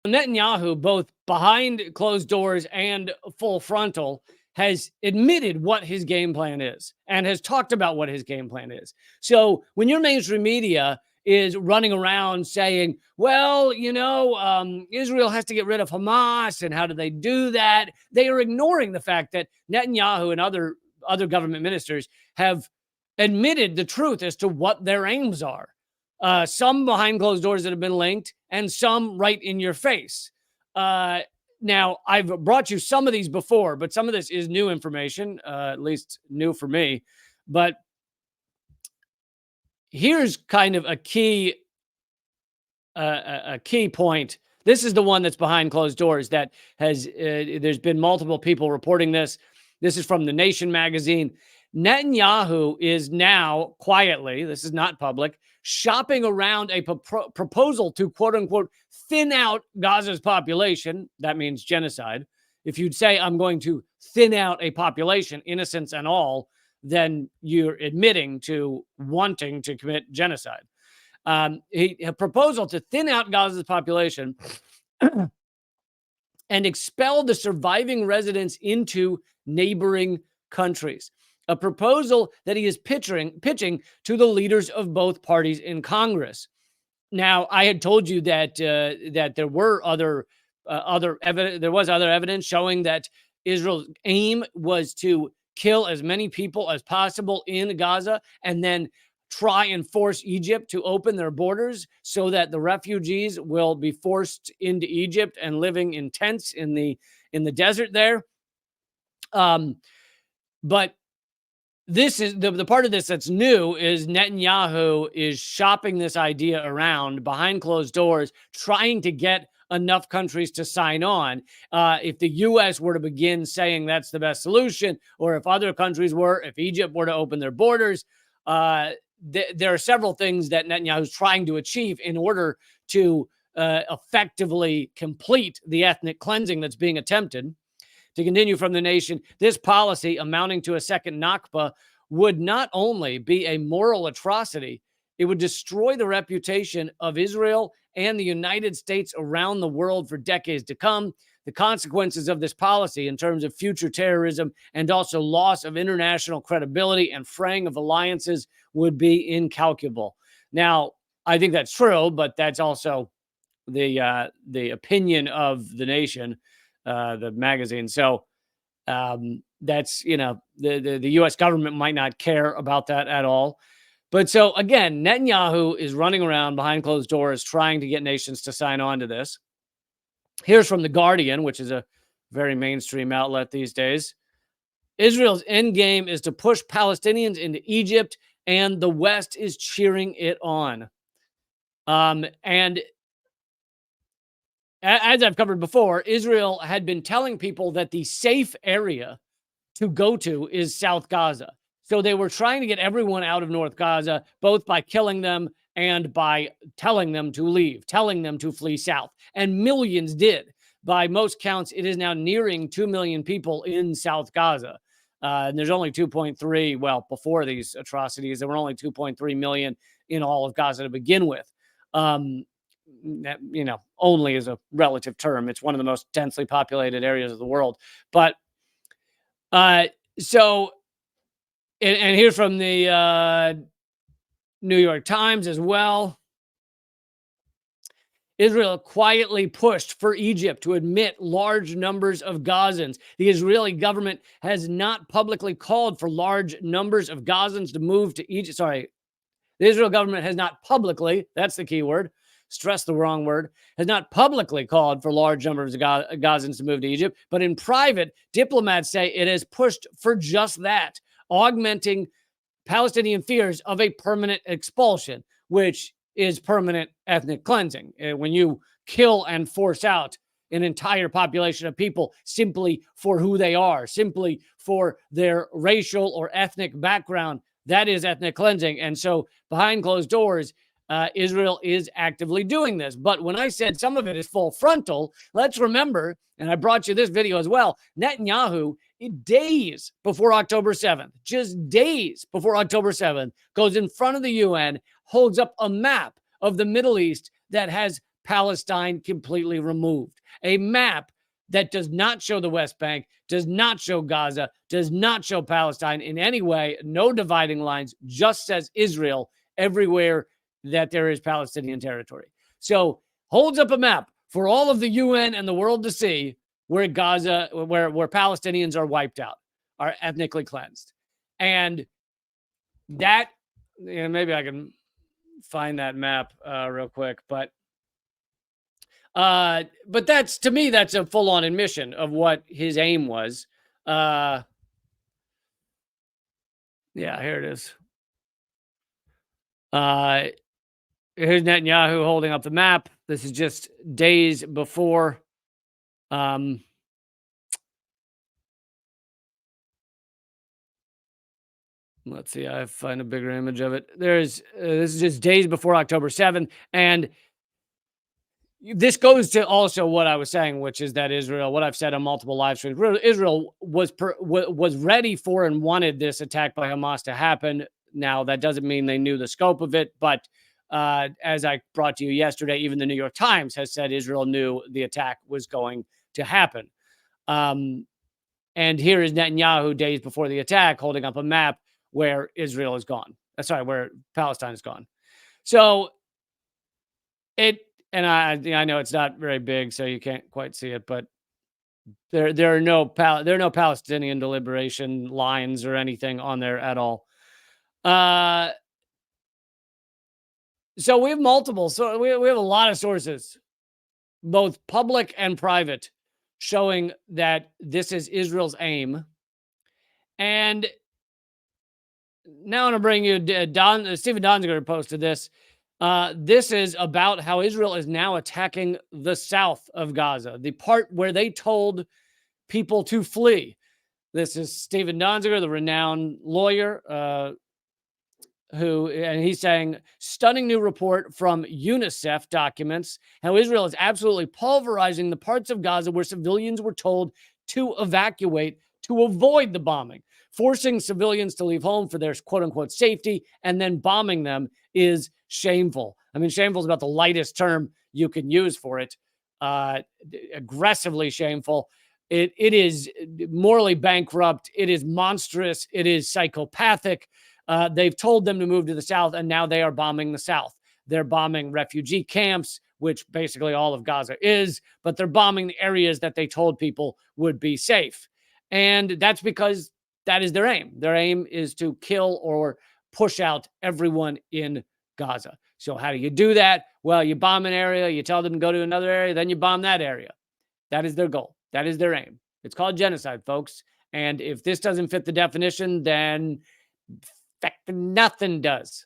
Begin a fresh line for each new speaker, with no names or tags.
Netanyahu, both behind closed doors and full frontal, has admitted what his game plan is and has talked about what his game plan is. So when your mainstream media is running around saying, well, Israel has to get rid of Hamas, and how do they do that? They are ignoring the fact that Netanyahu and other government ministers have admitted the truth as to what their aims are. Some behind closed doors that have been linked, and some right in your face. Now, I've brought you some of these before, but some of this is new information, at least new for me. But here's kind of a key point. This is the one that's behind closed doors that has, there's been multiple people reporting this. This is from The Nation magazine. Netanyahu is now quietly, this is not public, shopping around a proposal to, quote unquote, thin out Gaza's population. That means genocide. If you'd say, I'm going to thin out a population, innocents and all, then you're admitting to wanting to commit genocide. A proposal to thin out Gaza's population and expel the surviving residents into neighboring countries. A proposal that he is pitching to the leaders of both parties in Congress. Now, I had told you that that there were other evidence. There was other evidence showing that Israel's aim was to kill as many people as possible in Gaza, and then try and force Egypt to open their borders so that the refugees will be forced into Egypt and living in tents in the desert there. But this is the part of this that's new is Netanyahu is shopping this idea around behind closed doors, trying to get enough countries to sign on. If the U.S. were to begin saying that's the best solution, or if other countries were, if Egypt were to open their borders, there are several things that Netanyahu is trying to achieve in order to effectively complete the ethnic cleansing that's being attempted. To continue from The Nation, this policy amounting to a second Nakba would not only be a moral atrocity, it would destroy the reputation of Israel and the United States around the world for decades to come. The consequences of this policy in terms of future terrorism and also loss of international credibility and fraying of alliances would be incalculable. Now, I think that's true, but that's also the opinion of The Nation, the magazine. So that's, the U.S. government might not care about that at all. But so again, Netanyahu is running around behind closed doors trying to get nations to sign on to this. Here's from The Guardian, which is a very mainstream outlet these days. Israel's end game is to push Palestinians into Egypt, and the West is cheering it on. And as I've covered before, Israel had been telling people that the safe area to go to is South Gaza. So they were trying to get everyone out of North Gaza, both by killing them and by telling them to leave, telling them to flee south. And millions did. By most counts, it is now nearing 2 million people in South Gaza. And there's only 2.3, well, before these atrocities, there were only 2.3 million in all of Gaza to begin with. Only is a relative term. It's one of the most densely populated areas of the world. But so, and here's from the New York Times as well. Israel quietly pushed for Egypt to admit large numbers of Gazans. The Israeli government has not publicly called for large numbers of Gazans to move to Egypt. Sorry, the Israel government has not publicly, that's the key word, stress the wrong word, has not publicly called for large numbers of Gazans to move to Egypt, but in private, diplomats say it has pushed for just that, augmenting Palestinian fears of a permanent expulsion, which is permanent ethnic cleansing. When you kill and force out an entire population of people simply for who they are, simply for their racial or ethnic background, that is ethnic cleansing. And so behind closed doors, Israel is actively doing this. But when I said some of it is full frontal, let's remember, and I brought you this video as well, Netanyahu, days before October 7th, just days before October 7th, goes in front of the UN, holds up a map of the Middle East that has Palestine completely removed. A map that does not show the West Bank, does not show Gaza, does not show Palestine in any way, no dividing lines, just says Israel everywhere that there is Palestinian territory. So holds up a map for all of the UN and the world to see where Gaza, where Palestinians are wiped out, are ethnically cleansed. And that, maybe I can find that map real quick, but that's, to me, that's a full-on admission of what his aim was. Yeah, here it is. Here's Netanyahu holding up the map. This is just days before. Let's see. I find a bigger image of it. This is just days before October 7th, and this goes to also what I was saying, which is that Israel, what I've said on multiple live streams, Israel was ready for and wanted this attack by Hamas to happen. Now, that doesn't mean they knew the scope of it, but as I brought to you yesterday, even the New York Times has said Israel knew the attack was going to happen. And here is Netanyahu days before the attack holding up a map where Israel is gone. Where Palestine is gone. So and I know it's not very big, so you can't quite see it, but there are no Palestinian deliberation lines or anything on there at all. So we have multiple. So we have a lot of sources, both public and private, showing that this is Israel's aim. And now I'm going to bring you Stephen Donziger posted this. This is about how Israel is now attacking the south of Gaza, the part where they told people to flee. This is Stephen Donziger, the renowned lawyer, and he's saying, stunning new report from UNICEF documents how Israel is absolutely pulverizing the parts of Gaza where civilians were told to evacuate to avoid the bombing. Forcing civilians to leave home for their quote-unquote safety and then bombing them is shameful. I mean, shameful is about the lightest term you can use for it. Aggressively shameful. It is morally bankrupt. It is monstrous. It is psychopathic. They've told them to move to the south, and now they are bombing the south. They're bombing refugee camps, which basically all of Gaza is, but they're bombing the areas that they told people would be safe. And that's because that is their aim. Their aim is to kill or push out everyone in Gaza. So how do you do that? Well, you bomb an area, you tell them to go to another area, then you bomb that area. That is their goal. That is their aim. It's called genocide, folks. And if this doesn't fit the definition, then nothing does.